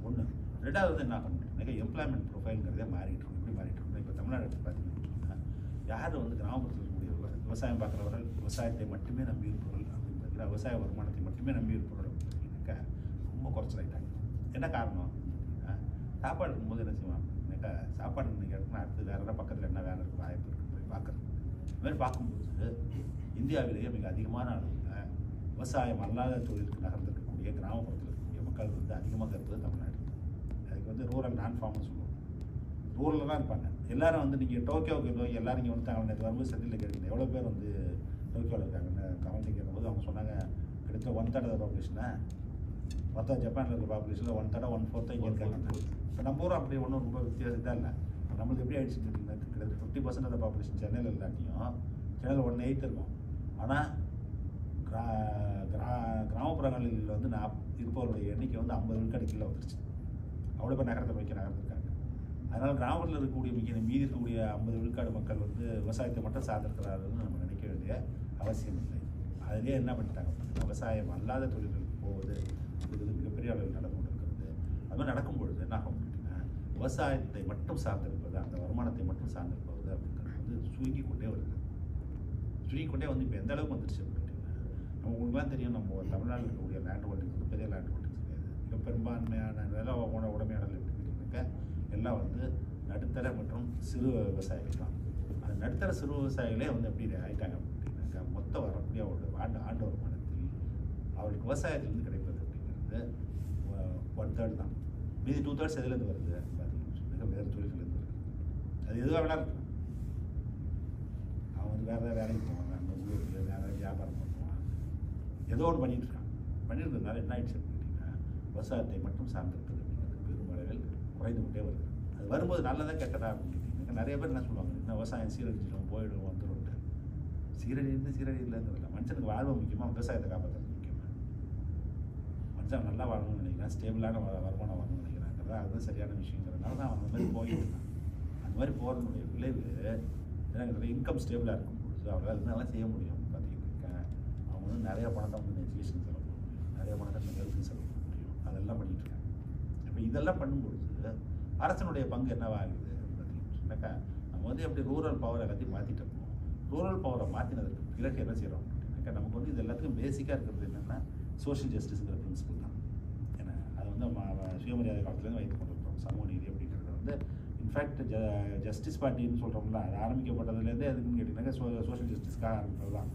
ஒன்று. ரெண்டாவது வந்து என்ன ஆகும் அப்படின்னா எம்ப்ளாய்மெண்ட் ப்ரொஃபைலுங்கிறதே மாறிட்டு இருக்கும். எப்படி மாறிட்டு இருக்கும், இப்போ தமிழ்நாடு எடுத்து பார்த்தீங்கன்னா யார் வந்து கிராமப்புறத்தில் இருக்கக்கூடிய விவசாயம் பார்க்குறவர்கள், விவசாயத்தை மட்டுமே நம்பி இருப்பவர்கள் அப்படின்னு பார்த்தீங்கன்னா விவசாய வருமானத்தை மட்டுமே நம்பி இருப்பவர்கள் அப்படின்னாக்கா ரொம்ப குறைச்சலாயிட்டாங்க. என்ன காரணம் அப்படின்னா சாப்பாடு இருக்கும்போது என்ன செய்வான் அப்படின்னாக்கா சாப்பாடு இன்றைக்கி இடத்துல அடுத்து வேறு ஏதாவது பக்கத்தில் என்ன வேலை இருக்குது வாய்ப்பு இருக்குது போய் பார்க்குறது. இதுமாதிரி பார்க்கும்போது இந்தியாவிலேயே மிக அதிகமான அளவில் விவசாயம் அல்லாத தொழிலுக்கு நகர்ந்திருக்கக்கூடிய கிராமப்புறத்தில் இருக்கக்கூடிய மக்கள் வந்து அதிகமாக இருப்பது தமிழ்நாடு. அதுக்கு வந்து ரூரல் நான் ஃபார்ம்னு சொல்லுவோம். ரூரலில் தான் இருப்பாங்க எல்லோரும். வந்து நீங்கள் டோக்கியோவுக்கு போய் எல்லோரும் இங்கே வந்து அவங்க நேற்று வரும்போது செட்டில் கேட்குறீங்க எவ்வளோ பேர் வந்து டோக்கியோவில் இருக்காங்கன்னு கவனித்து கேட்கும்போது அவங்க சொன்னாங்க கிட்டத்தட்ட 1/3 பாப்புலேஷனை மொத்தம் ஜப்பானில் இருக்கிற பாப்புலேஷனில் 1/3 1/4 இங்கே இருக்காங்க. இப்போ நம்ம ஊரும் அப்படி ஒன்றும் ரொம்ப வித்தியாசம் இதாக இல்லை. நம்மளுக்கு எப்படி ஆகிடுச்சுன்னு கேட்டிங்கன்னா கிட்டத்தட்ட 50% ஆஃப் பாப்புலேஷன் சென்னையில் இல்லாட்டியும் சென்னையில் 1/8 இருக்கும். ஆனால் கிராமப்புறங்களில் வந்து இருப்பவர்களுடைய எண்ணிக்கை வந்து 50 விழுக்காடு கீழே வந்துருச்சு. அவ்வளோ பேர் நகரத்தை நோக்கி நகர்ந்துருக்காங்க. அதனால் கிராமத்தில் இருக்கக்கூடிய மீதி இருக்கக்கூடிய 50 விழுக்காடு மக்கள் வந்து விவசாயத்தை மட்டும் சார்ந்திருக்கிறாருன்னு நம்ம நினைக்க வேண்டிய அவசியம் இல்லை. அதுலேயே என்ன பண்ணிட்டாங்க, விவசாயம் அல்லாத தொழில்களுக்கு போவது இது மிகப்பெரிய அளவில் நடந்து கொண்டு இருக்கிறது. அது மாதிரி நடக்கும்பொழுது என்ன ஆகும் அப்படின்னா, விவசாயத்தை மட்டும் சார்ந்திருப்பது, அந்த வருமானத்தை மட்டும் சார்ந்திருப்பது அப்படிங்கிறது வந்து சுருங்கி கொண்டே வருது. சுருங்கி கொண்டே வந்து இப்போ எந்த அளவுக்கு வந்துருச்சு அப்படின்னா, நம்ம உங்களுக்குலாம் தெரியும், நம்ம தமிழ்நாட்டில் இருக்கக்கூடிய லேண்ட் ஹோல்டிங்ஸ் வந்து பெரிய லேண்ட் ஹோல்டிங்ஸ் கிடையாது. மிக பெரும்பான்மையான நில உடைமையாளர்கள் எப்படி கேட்டிங்கனாக்கா எல்லாம் வந்து நடுத்தர மற்றும் சிறு விவசாயிகள் தான். அந்த நடுத்தர சிறு விவசாயிகளே வந்து எப்படி ஆகிட்டாங்க அப்படின்னாக்கா, மொத்தம் வரக்கூடிய ஒரு ஆண்டு வருமானத்தில் அவர்களுக்கு விவசாயத்திலேருந்து கிடைப்பது அப்படிங்கிறது 1/3 தான். மீதி 2/3 எதுலேருந்து வருது பார்த்தீங்கன்னா வேறு தொழில்கள்லேருந்து வருது. அது எதுவாக வேணா இருக்கும். அவன் வந்து வேறு ஏதாவது வேலைக்கு போவாங்க, அந்த ஊருக்கு வேறு ஏதாவது வியாபாரம் பண்ணுவான், ஏதோ ஒன்று பண்ணிகிட்டு இருக்கான். பண்ணியிருக்கிறதுனால என்ன ஆயிடுச்சு அப்படின்னா, விவசாயத்தை மட்டும் சார்ந்திருப்பது அப்படிங்கிறது பெருமளவில் குறைந்து கொண்டே வருது. அது வரும்போது நல்லதாக கெட்டதா அப்படின்னு கேட்டிங்கன்னா, நிறைய பேர் என்ன சொல்லுவாங்க, இன்னும் விவசாயம் சீரழிச்சிடும், போயிடும், வந்துடும். சீரழியிலேருந்து இல்லை, மனுஷனுக்கு வாழ்வு முக்கியமாக, விவசாயத்தை காப்பாற்றுறது முக்கியமாக. மனுஷன் நல்லா வாழணும்னு நினைக்கிறேன், ஸ்டேபிளான வருமானம் வரணும்னு நினைக்கிறாங்கிறது அதுதான் சரியான விஷயங்கிறதுனால தான் அவன் அந்த மாதிரி போயிட்டு இருக்கான். அந்த மாதிரி போகிறதுனுடைய விளைவு எனக்கு இன்கம் ஸ்டேபிளாக இருக்கும் பொழுது அவங்களால் இதெல்லாம் செய்ய முடியும். பார்த்தீங்கன்னாக்கா அவங்க வந்து நிறைய பணத்தை வந்து எஜுகேஷன் செலவு பண்ண முடியும், நிறைய பணத்தை ஹெல்த்துக்கு செலவு பண்ண முடியும், அதெல்லாம் பண்ணிகிட்டு இருக்காங்க. இப்போ இதெல்லாம் பண்ணும்பொழுது அரசனுடைய பங்கு என்னவாகுது பார்த்தீங்கன்னாக்கா, நம்ம வந்து எப்படி ரூரல் பவர் எல்லாத்தையும் மாற்றிட்டோம். ரூரல் பவரை மாற்றினதுக்கு பிறகு என்ன செய்கிறோம் அப்படின்னாக்கா, நமக்கு வந்து இது எல்லாத்துக்கும் பேசிக்காக இருக்கிறது என்னென்னா சோஷியல் ஜஸ்டிஸுங்கிற பிரின்சிபல் தான். ஏன்னா அது வந்து சுயமரியாதை காலத்துலேருந்து வைத்து கொண்டு இருக்கிறோம். சமூக நீதி அப்படிங்கிறது வந்து இன்ஃபேக்ட் ஜஸ்டிஸ் பார்ட்டின்னு சொல்கிறோம்ல, அது ஆரம்பிக்கப்பட்டதுலேருந்தே எதுக்குன்னு கேட்டிங்கன்னாக்கா சோஷியல் ஜஸ்டிஸ்க்காக ஆரம்பித்தது தான்.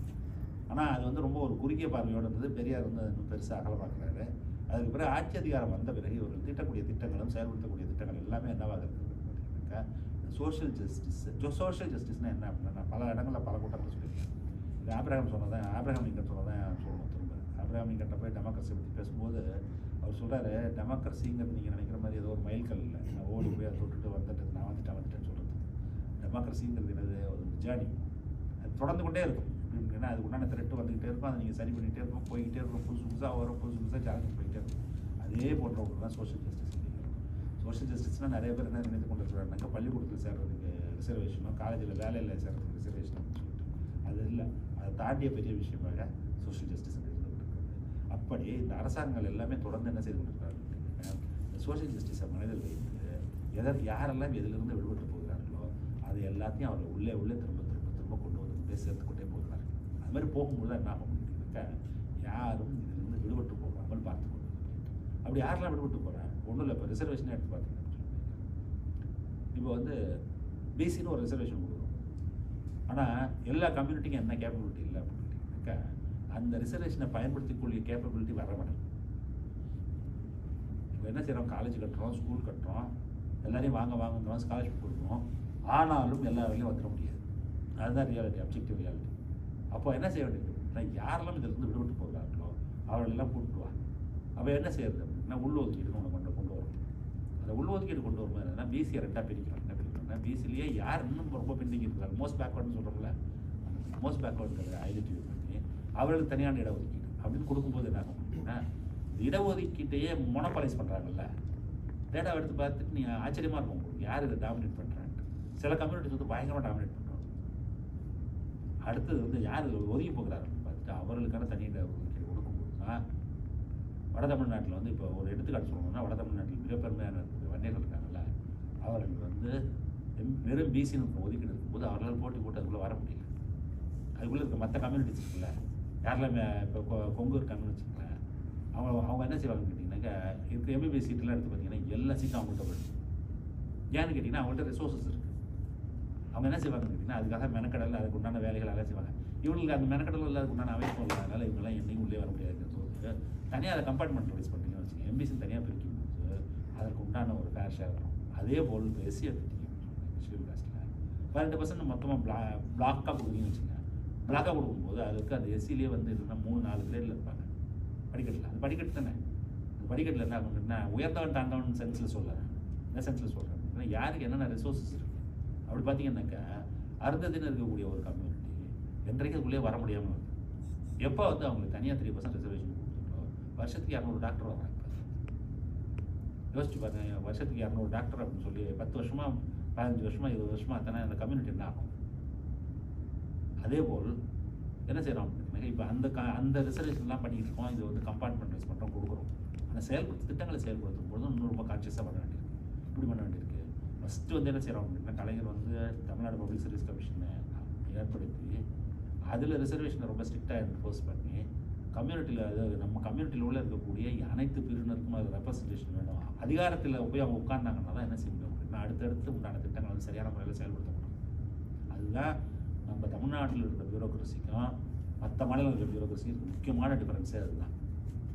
ஆனால் அது வந்து ரொம்ப ஒரு குறுகிய பார்வையோடு இருந்தது. பெரியார் வந்து இன்னும் பெருசாக அகலமாக்குறாரு. அதுக்கு பிறகு ஆட்சி அதிகாரம் வந்த பிறகு இவர்கள் தீட்டக்கூடிய திட்டங்களும் செயல்படுத்தக்கூடிய திட்டங்கள் எல்லாமே என்னவாக இருக்குது பார்த்தீங்கன்னாக்கா, சோஷியல் ஜஸ்டிஸ். சோஷியல் ஜஸ்டிஸ்னால் என்ன அப்படின்னா, நான் பல இடங்களில் பல கூட்டங்கள் சொல்லியிருக்கேன். இது ஆப்ரஹாம் சொன்னதான், ஆப்ரஹாம் லிங்கன் சொன்னதான் சொல்லணும். திரும்ப ஆப்ரஹாம் லிங்கன்ட்ட போய் டெமோக்ரஸி பற்றி பேசும்போது அவர் சொல்கிறாரு, டெமோக்ரஸிங்கிறது நீங்கள் நினைக்கிற மாதிரி ஏதோ ஒரு மைல்கல் இல்லை, நான் ஓடி போய் அதை தொட்டுட்டு நான் வந்துட்டேன்னு சொல்கிறது. டெமோக்ரஸிங்கிறது என்னது, ஒரு ஜேர்னி. அது தொடர்ந்து கொண்டே இருக்கும். எப்படின்னா அதுக்கு உண்டான த்ரெட்டு வந்துக்கிட்டே இருக்கும், அதை நீங்கள் சரி பண்ணிகிட்டே இருக்கும், போய்கிட்டே இருக்கும், புதுசு புதுசாக வரும், புதுசு புதுசாக சேலஞ்ச் போய்கிட்டே இருக்கும். அதே போன்ற ஒன்று தான் சோஷியல் ஜஸ்டிஸ். சோஷியல் ஜஸ்டிஸ்னால் நிறைய பேர் என்ன நினைத்து கொண்டு இருக்கிறாருனாக்கா, பள்ளிக்கூடத்தில் சேர்றதுக்கு ரிசர்வேஷனோ, காலேஜில் வேலையில் சேர்றதுக்கு ரிசர்வேஷன் அப்படின்னு சொல்லிட்டு அது இல்லை. அதை தாண்டிய பெரிய விஷயமாக சோஷியல் ஜஸ்டிஸ் இருந்து கொண்டிருக்கிறது. அப்படி இந்த அரசாங்கங்கள் எல்லாமே தொடர்ந்து என்ன செய்து கொண்டிருக்கிறார்கள் அப்படின்னா, இந்த சோஷியல் ஜஸ்டிஸை மனதில் வைத்து யாரெல்லாம் எதிலிருந்து விடுபட்டு போகிறார்களோ அது எல்லாத்தையும் அவர்கள் உள்ளே திரும்ப கொண்டு வந்து சேர்த்து கொண்டே போகிறார்கள். அது மாதிரி போகும்போது என்ன ஆகும் அப்படின்னாக்கா, யாரும் இதிலிருந்து விடுபட்டு போகாமல் பார்த்து கொண்டு அப்படி யாரெல்லாம் விடுபட்டு போகிறாங்க ஒன்றும் இல்லை. இப்போ ரிசர்வேஷனே எடுத்து பார்த்தீங்கன்னா, இப்போ வந்து பிசின்னு ஒரு ரிசர்வேஷன் கொடுக்குறோம். ஆனால் எல்லா கம்யூனிட்டிக்கும் என்ன கேப்பபிலிட்டி இல்லை அப்படின்னாக்கா, அந்த ரிசர்வேஷனை பயன்படுத்திக்கூடிய கேப்பபிலிட்டி வர மாட்டேங்குது. இப்போ என்ன செய்கிறோம், காலேஜ் கட்டுறோம், ஸ்கூல் கட்டுறோம், எல்லாரையும் வாங்குறோம், ஸ்காலர்ஷிப் கொடுக்குறோம். ஆனாலும் எல்லா வேலையும் வந்துட முடியாது. அதுதான் ரியாலிட்டி, அப்ஜெக்டிவ் ரியாலிட்டி. அப்போ என்ன செய்ய வேண்டியது, யாரெல்லாம் இதிலிருந்து விடுபட்டு போகிறார்களோ அவர்களெல்லாம் கூப்பிட்டுவாங்க. அப்போ என்ன செய்யறது அப்படின்னா, உள்ளொதுக்கீடு கொண்டு வரும். அந்த உள்ளொதுக்கீடு கொண்டு வரும்போது என்னன்னா, பிசியை ரெண்டாக பிரிக்கிறோம். என்ன பிரிக்கிறோம்னா, பிசிலேயே யார் இன்னும் ரொம்ப பெண்டிங் இருக்கிறாங்க, மோஸ்ட் பேக்வர்டுன்னு சொல்கிறோம்ல, அந்த மோஸ்ட் பேக்வர்டுங்கிறத ஐடென்டிஃபை பண்ணி அவர்களுக்கு தனியான இடஒதுக்கீடு அப்படின்னு கொடுக்கும்போது என்ன ஆகும் அப்படின்னா, இடஒதுக்கீட்டையே மொனோபலைஸ் பண்ணுறாங்கல்ல. டேட்டாவை எடுத்து பார்த்துட்டு நீங்கள் ஆச்சரியமாக இருக்கும் உங்களுக்கு, யார் இதை டாமினேட் பண்ணுறான்ட்டு. சில கம்யூனிட்டிஸ் வந்து பயங்கரமாக டாமினேட் பண்ணுறோம். அடுத்தது வந்து யார் ஒதுங்கி போகிறாருன்னு பார்த்துட்டு அவர்களுக்கான தனி இடஒதுக்கீடு கொடுக்கும்போது தான் வட தமிழ்நாட்டில் வந்து இப்போ ஒரு எடுத்துக்காட்டு சொல்லணும்னா, வட தமிழ்நாட்டில் மிக பெருமையான வன்னியர்கள் இருக்காங்கல்ல, அவர்கள் வந்து வெறும் பிசின்னு ஒதுக்கீடு இருக்கும்போது அவர்களால் போட்டு அதுக்குள்ளே வர முடியல. அதுக்குள்ளே இருக்க மற்ற கம்யூனிட்டிஸ் இருக்குல்ல, யாரெல்லாம் இப்போ கொங்கு இருக்காங்கன்னு வச்சுக்கோங்களேன், அவங்க என்ன செய்வாங்கன்னு கேட்டிங்கன்னாக்கா, இருக்க எம்பிபிஎஸ் சீட்டெல்லாம் எடுத்து பார்த்தீங்கன்னா எல்லா சீட்டும் அவங்கள்ட்ட போயிடும். ஏன்னு கேட்டிங்கன்னா அவங்கள்ட்ட ரிசோர்ஸஸ் இருக்குது. அவங்க என்ன செய்வாங்கன்னு கேட்டிங்கன்னா, அதுக்காக மெனக்கடலில் அதுக்கு உண்டான வேலைகள் எல்லாம் செய்வாங்க. இவங்களுக்கு அந்த மெனக்கடல் இல்லாத உண்டான அமைப்பு இல்லாதனால இவங்கெல்லாம் என்னையும் உள்ளே வர முடியாதுன்னு சொல்லிட்டு தனியாக அதை கம்பார்ட்மெண்ட் ரைஸ் பண்ணுறீங்கன்னு வச்சுக்கோங்க. எம்பிசி தனியாக பிரிக்கும்போது அதற்கு உண்டான ஒரு ஃபேர் ஷேர் வரும். அதே போல் இப்போ எஸ்சி எடுத்துட்டீங்க ஷெட்யூல் காஸ்ட்டில் 12% மொத்தமாக பிளாக்காக கொடுக்குறீங்கன்னு வச்சுக்கோங்க. பிளாக்காக கொடுக்கும்போது அதுக்கு அந்த எஸ்சிலேயே வந்து இல்லைன்னா 3-4 கிரேடில் இருப்பாங்க படிக்கட்டில். அது படிக்கட்டு தானே, அது படிக்கட்டில் என்ன ஆகும்னா உயர்ந்தவன் தாழ்ந்தவன் சென்ஸில் சொல்கிறேன், என்ன சென்ஸில் சொல்கிறேன் அப்படின்னா யாருக்கு என்னென்ன ரிசோர்ஸஸ் இருக்குது அப்படி பார்த்தீங்கன்னாக்கா அருந்ததின்னு இருக்கக்கூடிய ஒரு கம்யூனிட்டி என்றைக்கு அதுக்குள்ளேயே வர முடியாமல் வருது. எப்போ வந்து அவங்களுக்கு தனியாக 3% ரிசர்வேஷன் கொடுக்குறோம், வருஷத்துக்கு 200 டாக்டர் வர்றாங்க. யோசிச்சு பாருங்க, வருஷத்துக்கு 200 டாக்டர் அப்படின்னு சொல்லி 10 வருஷமா 15 வருஷமா 20 வருஷமா அத்தனை அந்த கம்யூனிட்டி என்ன ஆகும்? அதே போல் என்ன செய்கிறோம் அப்படின்னா இப்போ அந்த ரிசர்வேஷன்லாம் பண்ணிக்கிட்டு இருக்கோம். இது வந்து கம்பார்ட்மெண்ட் வைஸ் மட்டும் கொடுக்குறோம். ஆனால் திட்டங்களை செயல்படுத்தும் பொழுது இன்னும் ரொம்ப கான்ஷியஸாக பண்ண வேண்டியிருக்கு. இப்படி பண்ண வேண்டியிருக்கு. ஃபஸ்ட்டு வந்து என்ன செய்கிறோம் அப்படின்னா கலைஞர் வந்து தமிழ்நாடு பப்ளிக் சர்வீஸ் கமிஷனை ஏற்படுத்தி அதில் ரிசர்வேஷனை ரொம்ப ஸ்ட்ரிக்டாக என்ஃபோர்ஸ் பண்ணி கம்யூனிட்டியில், அதாவது நம்ம கம்யூனிட்டியில் உள்ள இருக்கக்கூடிய அனைத்து பிரிவினருக்கும் அது ரெப்ரசன்டேஷன் வேணும். அதிகாரத்தில் போய் அவங்க உட்கார்ந்தாங்கன்னா தான் என்ன செய்ய முடியும் அப்படின்னா அடுத்தடுத்து உண்டான திட்டங்கள் வந்து சரியான முறையில் செயல்படுத்த முடியும். அதுதான் நம்ம தமிழ்நாட்டில் இருக்கிற பியூரோக்ரஸிக்கும் மற்ற மாநிலங்கள் பியூரோக்ரஸிக்கும் முக்கியமான டிஃபரன்ஸே அதுதான்.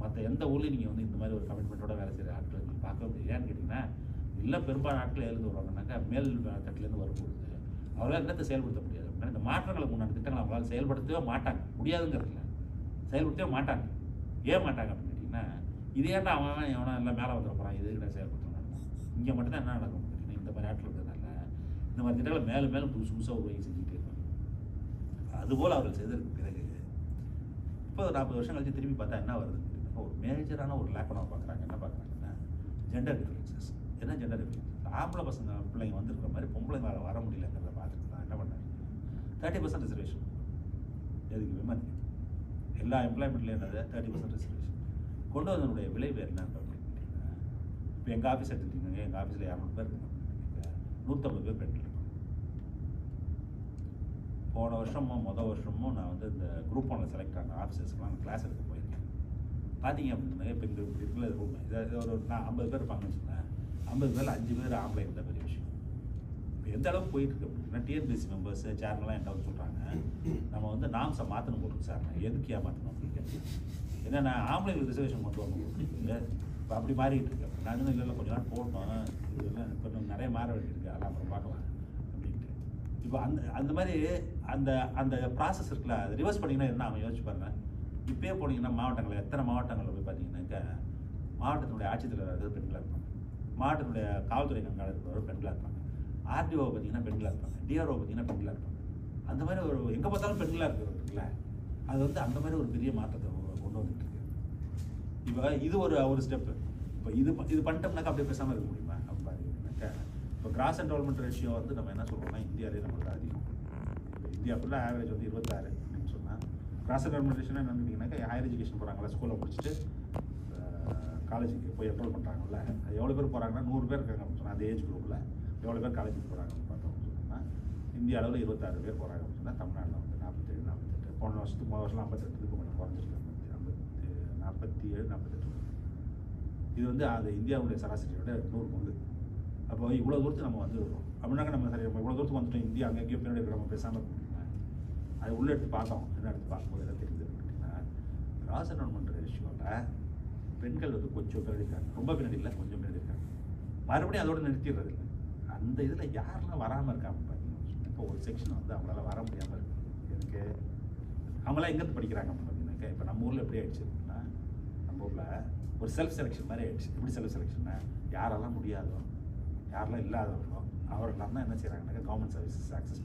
மற்ற எந்த ஊர்லேயும் நீங்கள் வந்து இந்த மாதிரி ஒரு கமிட்மெண்ட்டோட வேலை செய்கிற ஆட்களை நீங்கள் பார்க்க முடியாது. ஏன்னு கேட்டிங்கன்னா இல்லை பெரும்பாலான ஆட்கள் எழுந்து வருவாங்கன்னாக்கா மேல் தட்டிலேருந்து வரும்பொழுது அவங்களால் என்னத்தை செயல்படுத்த முடியாது அப்படின்னா இந்த மாற்றங்களுக்கு முன்னாடி திட்டங்களை அவங்களால செயல்படுத்தவே மாட்டாங்க. முடியாதுங்கிறதுல செயல்படுத்தவே மாட்டாங்க. ஏன் மாட்டாங்க அப்படின்னு கேட்டிங்கன்னா இது ஏன்டா அவன் எவனா எல்லாம் மேலே வந்துட போகிறான், இது கிட்ட செயல்படுத்தணும். இங்கே மட்டும்தான் என்ன நடக்கும் கேட்டிங்கன்னா இந்த மாதிரி ஆட்கள் இருக்கிறதுனால இந்த மாதிரி திட்டங்களை மேலும் மேலும் புதுசாக உருவாக்கி செஞ்சுக்கிட்டே இருப்பாங்க. அதுபோல் அவர்கள் செய்ததற்கு பிறகு இப்போ 40 வருஷம் கழிச்சு திரும்பி பார்த்தா என்ன வருது அப்படின்னா ஒரு மேஜரான ஒரு லேக்கனாக பார்க்குறாங்க. என்ன பார்க்குறாங்கன்னா ஜெண்டர் டிஃபரன்சஸ். என்ன ஜெண்டர் டிஃபரன்சஸ்? ஆம்பளை பசங்க பிள்ளைங்க வந்துருக்கிற மாதிரி பொம்பளைங்களால் வர முடியலங்கிறத பார்த்துட்டு தான் என்ன பண்ணாங்க 30% ரிசர்வேஷன். எதுக்கு? விமன் எல்லா எம்ப்ளாய்மெண்ட்லேயும் என்னது 30% ரிசர்வேஷன் கொண்டு வந்தனுடைய விளைவு என்ன அப்படின்னு கேட்டிங்கன்னா இப்போ எங்கள் ஆஃபீஸ் எடுத்துக்கிட்டிங்க, எங்கள் ஆஃபீஸில் 200 பேர் இருக்காங்க, 150 பேர் பெண்கள் இருக்காங்க. போன வருஷமும் வருஷமும் நான் வந்து இந்த குரூப் 1 செலக்ட் ஆன ஆஃபீஸர்ஸ்க்குலாம் நான் கிளாஸ் எடுக்க போயிருக்கேன். பார்த்தீங்க அப்படின்னா இப்போ இங்கே இப்படி இருக்கிற ரூம் இதை ஒரு நான் 50 பேர் இருப்பாங்கன்னு வச்சுக்கோங்களேன், 50 பேரில் 5 பேர் ஆம்பளை இருந்தால் பெரிய விஷயம். இப்போ எந்த அளவுக்கு போயிட்டு இருக்கு அப்படின்னா டிஎன்பிஎஸ்சி மெம்பர்ஸ் சேர்லாம் என்ன சொல்கிறாங்க, நம்ம வந்து நாம்ஸை மாற்றணும் போட்டுருக்கு சார். எதுக்கு ஏமாற்றணும் அப்படின்னு கேட்டேன். என்னென்னா ஆம்பளைங்களுக்கு ரிசர்வேஷன் கொண்டு வரணும் இப்போ அப்படி மாறிட்டு இருக்கு. நான் இன்னும் இல்லை கொஞ்ச நாள் போடணும், இதெல்லாம் இப்போ நிறைய மாற வேண்டியிருக்கு, அதெல்லாம் அப்புறம் பார்க்கலாம் அப்படின்ட்டு. இப்போ அந்த மாதிரி அந்த ப்ராசஸ் இருக்குல்ல, அது ரிவர்ஸ் பண்ணிங்கன்னா என்ன அவங்க யோசிச்சு பாருங்க. இப்போயே போனீங்கன்னா மாவட்டங்களில் எத்தனை மாவட்டங்களில் போய் பார்த்தீங்கன்னாக்கா மாவட்டத்தினுடைய ஆட்சித்தலைவர் பெண்களாக இருப்பாங்க, மாவட்டத்தினுடைய காவல்துறை கண்காணிப்பாளர் பெண்களாக இருப்பாங்க, ஆர்டிஓ பார்த்தீங்கன்னா பெண்களாக இருப்பாங்க, டிஆர்ஓ பார்த்தீங்கன்னா பெண்களாக இருப்பாங்க. அந்த மாதிரி ஒரு எங்கே பார்த்தாலும் பெண்களாக இருக்கிறதுல அது வந்து அந்த மாதிரி ஒரு பெரிய மாற்றத்தை கொண்டு வந்துட்டு இருக்கு. இப்போ இது ஒரு ஸ்டெப்பு. இப்போ இது பண்ணிட்டோம்னாக்கா அப்படியே பேசாமல் இருக்க முடியுமா அப்படின்னு பார்த்தீங்கன்னாக்கா இப்போ கிராஸ் என்ரோல்மெண்ட் ரேஷியோ வந்து நம்ம என்ன சொல்கிறோம்னா இந்தியாவிலே நம்மளுக்கு அதிகம். இப்போ இந்தியா ஃபுல்லாக ஆவரேஜ் வந்து 26 அப்படின்னு சொன்னால் கிராஸ் என்ரோல்மெண்ட் ரேஷியோ என்னன்னு கேட்டிங்கன்னாக்கா ஹையர் எஜுகேஷன் போகிறாங்களா, ஸ்கூலில் முடிச்சுட்டு காலேஜுக்கு போய் என்ரோல் பண்ணுறாங்கல்ல, அது எவ்வளோ பேர் போகிறாங்கன்னா 100 பேர் இருக்காங்க அப்படின்னு சொன்னால் அந்த ஏஜ் குரூப்பில் எவ்வளோ பேர் காலேஜுக்கு போகிறாங்க அப்படின்னு பார்த்தோம் சொன்னால் இந்திய அளவில் 26 பேர் போகிறாங்க அப்படின்னு சொன்னால் தமிழ்நாட்டில் வந்து 47 48 போன வருஷத்துக்கு வருஷம் 58 கொஞ்சம் குறைஞ்சிருக்காங்க, 47 48. இது வந்து அது இந்தியாவுடைய சராசரியோட 100 பங்கு. அப்போ இவ்வளோ தூரத்துக்கு நம்ம வந்து வரும் அப்படின்னாக்க நம்ம சரி இவ்வளோ தூரத்துக்கு வந்துட்டோம், இந்தியா அங்கே எங்கேயோ பின்னாடி நம்ம பேசாமல் இருக்க முடியுமா? அது உள்ளே எடுத்து பார்த்தோம். என்ன எடுத்து பார்க்கும்போது எதாவது தெரியுது அப்படின்னா கிராஸ் என்ரோல்மெண்ட் ரேஷியோவில் பெண்கள் வந்து கொஞ்சம் பின்னாடி இருக்காங்க, ரொம்ப பின்னாடி இல்லை, கொஞ்சம் பின்னாடி இருக்காங்க. மறுபடியும் அதோட நிறுத்திடுறது இல்லை. அந்த இதில் யாரெல்லாம் வராமல் இருக்காங்க பார்த்தீங்கன்னா இப்போ ஒரு செக்ஷன் வந்து அவங்களால வர முடியாமல் இருக்கு. எனக்கு அவங்களாம் எங்கேருந்து படிக்கிறாங்க அப்படின்னு பார்த்தீங்கன்னாக்கா இப்போ நம்ம ஊரில் எப்படி ஆயிடுச்சு அப்படின்னா நம்ம ஊரில் ஒரு செல்ஃப் செலெக்ஷன் மாதிரி ஆயிடுச்சு. எப்படி செல்ஃப் செலெக்ஷன்னா யாரெல்லாம் முடியாதோ யாரெல்லாம் இல்லாதவங்களோ அவரெல்லாம் தான் என்ன செய்கிறாங்கன்னாக்கா கவர்மெண்ட் சர்வீசஸ் ஆக்சஸ்